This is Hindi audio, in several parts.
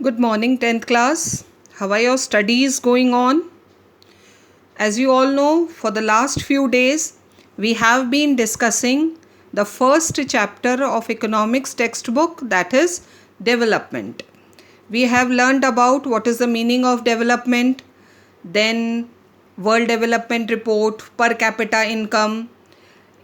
Good morning, 10th class. How are your studies going on? As you all know, for the last few days, we have been discussing the first chapter of economics textbook, that is development. We have learned about what is the meaning of development, then World Development Report, per capita income,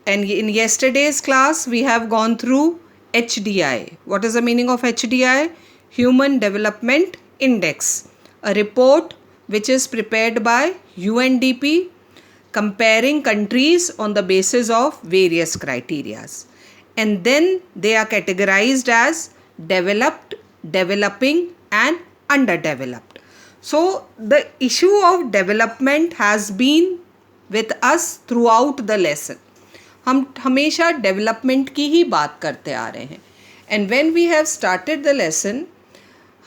and in yesterday's class, we have gone through HDI. What is the meaning of HDI? Human Development Index, a report which is prepared by UNDP comparing countries on the basis of various criteria. And then they are categorized as developed, developing, and underdeveloped. So the issue of development has been with us throughout the lesson. हम हमेशा डेवलपमेंट की ही बात करते आ रहे हैं. And when we have started the lesson,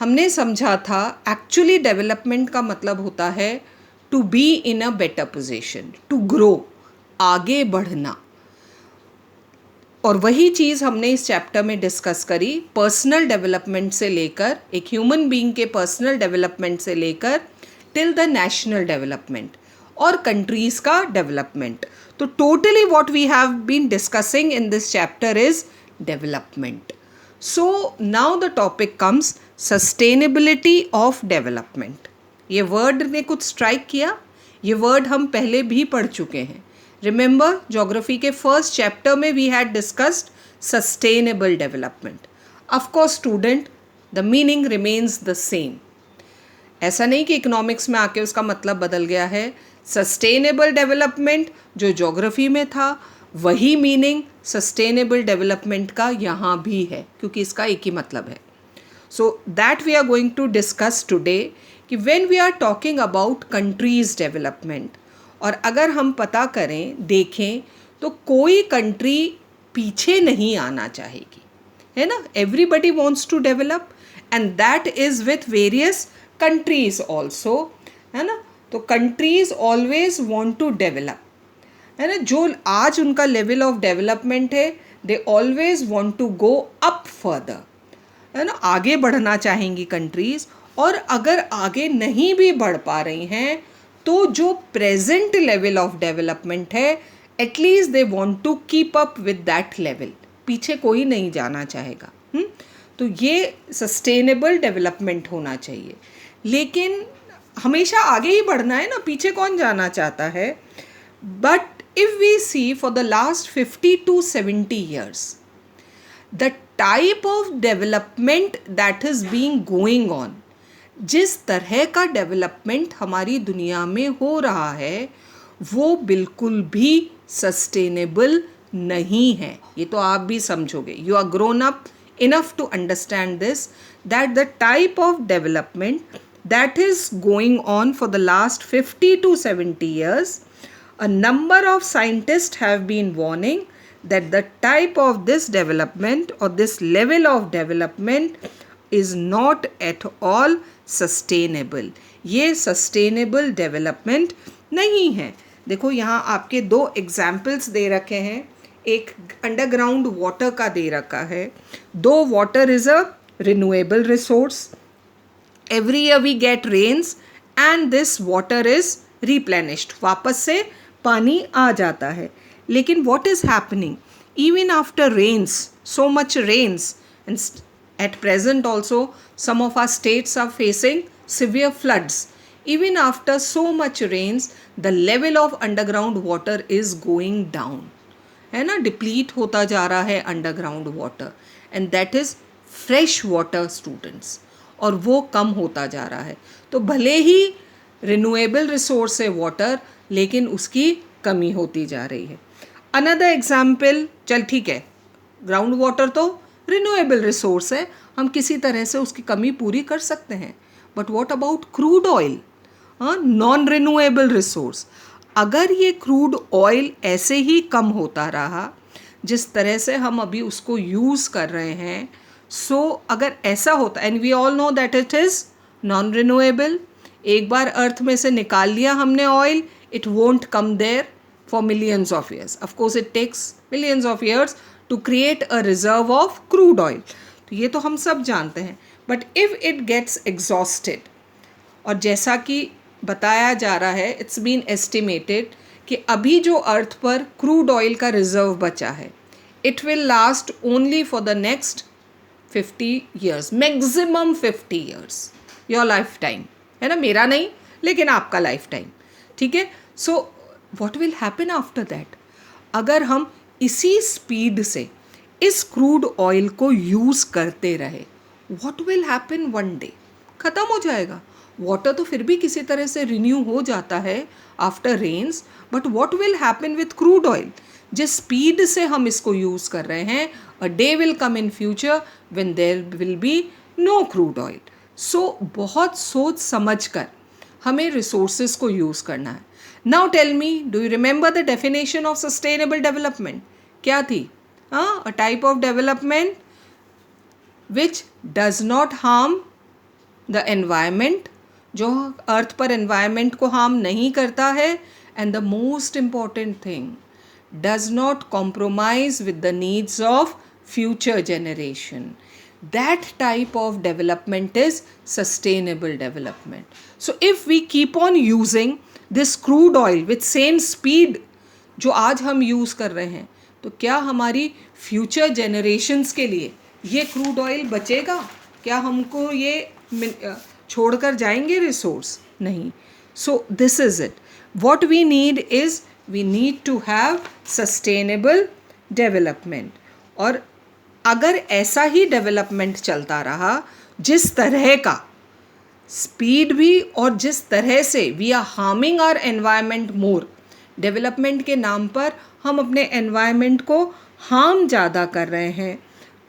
हमने समझा था एक्चुअली डेवलपमेंट का मतलब होता है to be in a better position, to grow, आगे बढ़ना. और वही चीज़ हमने इस चैप्टर में डिस्कस करी. पर्सनल डेवलपमेंट से लेकर, एक ह्यूमन बीइंग के पर्सनल डेवलपमेंट से लेकर टिल द नेशनल डेवलपमेंट और कंट्रीज का डेवलपमेंट. तो totally what we have been discussing in this chapter is development. So now the topic comes sustainability of development. ये वर्ड ने कुछ स्ट्राइक किया. ये वर्ड हम पहले भी पढ़ चुके हैं. रिमेंबर, ज्योग्राफी के फर्स्ट चैप्टर में we had discussed sustainable development. Of course student, the meaning remains the same. ऐसा नहीं कि इकोनॉमिक्स में आके उसका मतलब बदल गया है. सस्टेनेबल डेवलपमेंट जो ज्योग्राफी में था, वही मीनिंग सस्टेनेबल डेवलपमेंट का यहाँ भी है, क्योंकि इसका एक ही मतलब है. So that we are going to discuss today कि when we are talking about countries development, और अगर हम पता करें, देखें, तो कोई कंट्री पीछे नहीं आना चाहेगी, है ना. Everybody wants to develop and that is with various countries also, है ना. तो countries always want to develop, है ना. जो आज उनका लेवल ऑफ डेवलपमेंट है, they always want to go up further, है ना. आगे बढ़ना चाहेंगी कंट्रीज. और अगर आगे नहीं भी बढ़ पा रही हैं, तो जो प्रेजेंट लेवल ऑफ डेवलपमेंट है, at least they want to keep up with that level. पीछे कोई नहीं जाना चाहेगा. तो ये सस्टेनेबल डेवलपमेंट होना चाहिए. लेकिन हमेशा आगे ही बढ़ना है ना, पीछे कौन जाना चाहता है. But if we see for the last 50 to 70 years, the type of development that is being going on, जिस तरह का डेवलपमेंट हमारी दुनिया में हो रहा है, वो बिल्कुल भी सस्टेनेबल नहीं है. ये तो आप भी समझोगे. You are grown up enough to understand this, that the type of development that is going on for the last 50 to 70 years, a number of scientists have been warning that the type of this development or this level of development is not at all sustainable. ये sustainable development नहीं है. देखो यहाँ आपके दो एग्जाम्पल्स दे रखे हैं. एक अंडरग्राउंड वाटर का दे रखा है. Though water is a renewable resource. Every year we get rains and this water is replenished. वापस से पानी आ जाता है. लेकिन what is happening even after rains, so much rains, and at present also some of our states are facing severe floods. even after so much rains, the level of underground water is going down, है ना. डिप्लीट होता जा रहा है underground water, and that is fresh water students, और वो कम होता जा रहा है. तो भले ही रिन्यूएबल रिसोर्स है वाटर, लेकिन उसकी कमी होती जा रही है. अनदर एग्जाम्पल, चल ठीक है, ग्राउंड वाटर तो रिन्यूएबल रिसोर्स है, हम किसी तरह से उसकी कमी पूरी कर सकते हैं. But what about crude oil, non renewable resource. अगर ये क्रूड ऑयल ऐसे ही कम होता रहा जिस तरह से हम अभी उसको यूज़ कर रहे हैं, सो अगर ऐसा होता, and we all know that it is non renewable. एक बार अर्थ में से निकाल लिया हमने oil, it won't come there for millions of years. Of course it takes millions of years to create a reserve of crude oil. तो ये तो हम सब जानते हैं. But if it gets exhausted, और जैसा कि बताया जा रहा है, इट्स बीन एस्टिमेटेड कि अभी जो अर्थ पर क्रूड ऑयल का रिजर्व बचा है, it will last only for the next 50 years, maximum 50 years, your life time, है ना, मेरा नहीं लेकिन आपका लाइफ टाइम. ठीक है. So what will happen after that? अगर हम इसी स्पीड से इस क्रूड ऑयल को यूज़ करते रहे, what will happen one day? ख़त्म हो जाएगा. वाटर तो फिर भी किसी तरह से रिन्यू हो जाता है after rains, but what will happen with crude oil? जिस स्पीड से हम इसको यूज़ कर रहे हैं, a day will come in future when there will be no crude oil. So बहुत सोच समझ कर हमें रिसोर्सेज को यूज़ करना है. Now tell me, do you remember the definition of sustainable development? क्या थी? A type of development which does not harm the environment, जो अर्थ पर एनवायरमेंट को हार्म नहीं करता है, and the most important thing, does not compromise with the needs of future generation. That type of development is sustainable development. So if we keep on using this crude oil with same speed जो आज हम यूज़ कर रहे हैं, तो क्या हमारी फ्यूचर जनरेशन्स के लिए ये क्रूड ऑयल बचेगा? क्या हमको ये छोड़कर जाएंगे रिसोर्स? नहीं. So this is it. What we need is, we need to have sustainable development. और अगर ऐसा ही डेवलपमेंट चलता रहा, जिस तरह का स्पीड भी और जिस तरह से we are harming our environment more, development के नाम पर हम अपने एनवायरनमेंट को हार्म ज़्यादा कर रहे हैं,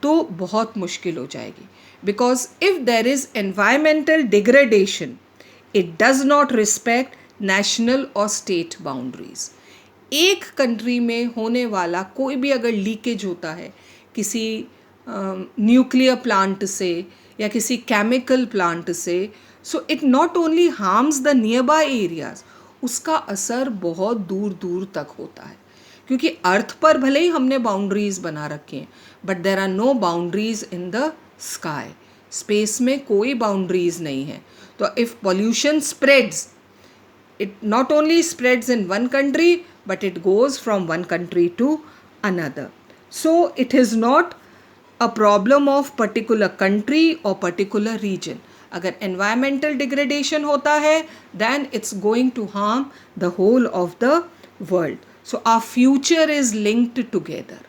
तो बहुत मुश्किल हो जाएगी. Because if there is environmental degradation, it does not respect national और स्टेट बाउंड्रीज. एक कंट्री में होने वाला कोई भी अगर लीकेज होता है किसी न्यूक्लियर प्लांट से या किसी केमिकल प्लांट से, so it not only harms the near by areas, उसका असर बहुत दूर दूर तक होता है. क्योंकि अर्थ पर भले ही हमने बाउंड्रीज बना रखे हैं, but there are no boundaries in the sky. Space में कोई बाउंड्रीज नहीं है. तो if pollution spreads, it not only spreads in one country, but it goes from one country to another. So it is not a problem of particular country or particular region. अगर environmental degradation होता है, then it's going to harm the whole of the world. So our future is linked together.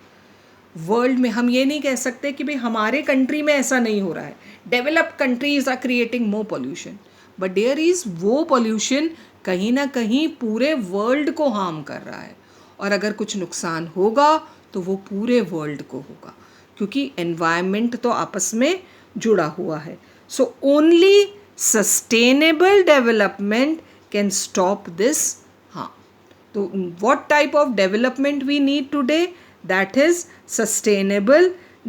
World में हम ये नहीं कह सकते कि भाई हमारे कंट्री में ऐसा नहीं हो रहा है. Developed countries are creating more pollution, but there is वो पॉल्यूशन कहीं ना कहीं पूरे वर्ल्ड को हार्म कर रहा है. और अगर कुछ नुकसान होगा तो वो पूरे वर्ल्ड को होगा, क्योंकि एनवायरनमेंट तो आपस में जुड़ा हुआ है. So only sustainable development can stop this. हाँ, तो what type of development we need today? That is sustainable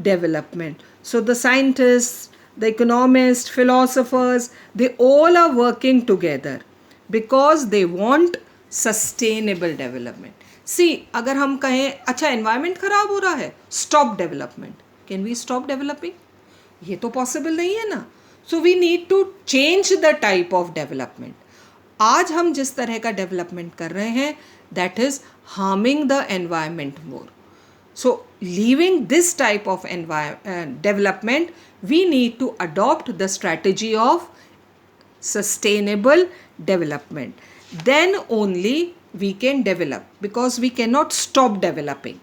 development. So the scientists, the economists, philosophers, they all are working together because they want sustainable development. See, अगर हम कहें अच्छा environment खराब हो रहा है, stop development. Can we stop developing? ये तो possible नहीं है ना. So we need to change the type of development. आज हम जिस तरह का development कर रहे हैं, that is harming the environment more. So leaving this type of development, we need to adopt the strategy of sustainable development. Then only we can develop, because we cannot stop developing.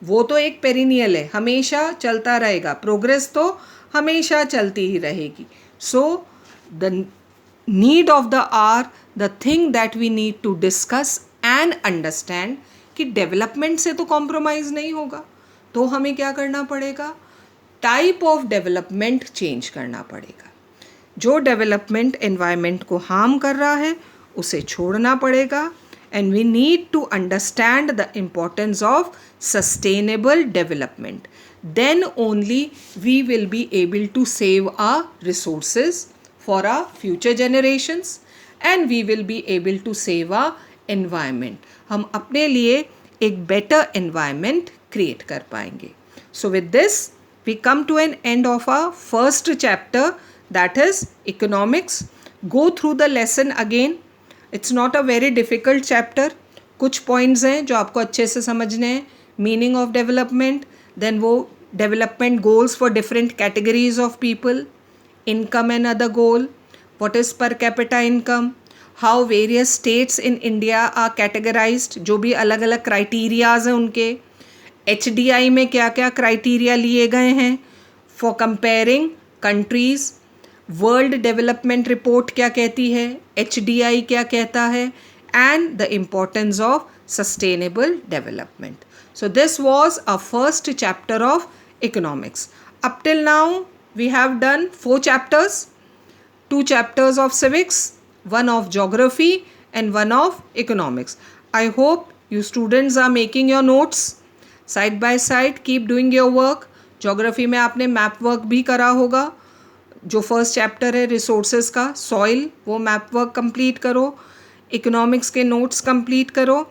वो तो एक पेरिनियल है, हमेशा चलता रहेगा. प्रोग्रेस तो हमेशा चलती ही रहेगी. So the need of the hour, the thing that we need to discuss and understand कि डेवलपमेंट से तो कॉम्प्रोमाइज़ नहीं होगा, तो हमें क्या करना पड़ेगा? टाइप ऑफ डेवलपमेंट चेंज करना पड़ेगा. जो डेवलपमेंट एनवायरनमेंट को हार्म कर रहा है उसे छोड़ना पड़ेगा. And we need to understand the importance of sustainable development. Then only we will be able to save our resources for our future generations, and we will be able to save our environment. हम अपने लिए एक बेटर एनवायरनमेंट क्रिएट कर पाएंगे. So with this we come to an end of our first chapter, that is economics. Go through the lesson again. It's not a very difficult chapter. कुछ पॉइंट्स हैं जो आपको अच्छे से समझने हैं. मीनिंग ऑफ डेवलपमेंट, देन वो development goals for different categories of people, income and other goal, what is per capita income, how various states in India are categorized, जो भी अलग अलग क्राइटेरियाज हैं उनके. HDI में क्या क्या क्राइटेरिया लिए गए हैं for comparing countries. World development report क्या कहती है, HDI क्या कहता है, and the importance of sustainable development. So this was our first chapter of economics. Up till now we have done 4 chapters, 2 chapters of civics, 1 of geography and 1 of economics. I hope you students are making your notes side by side. Keep doing your work. Geography में आपने map work भी करा होगा. जो first chapter है resources का, soil, वो map work complete करो. Economics के notes complete करो.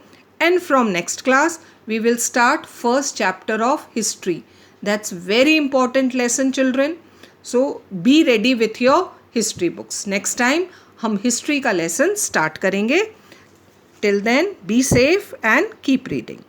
And from next class we will start first chapter of history. That's very important lesson children. So be ready with your history books. Next time हम history का lesson start करेंगे. Till then be safe and keep reading.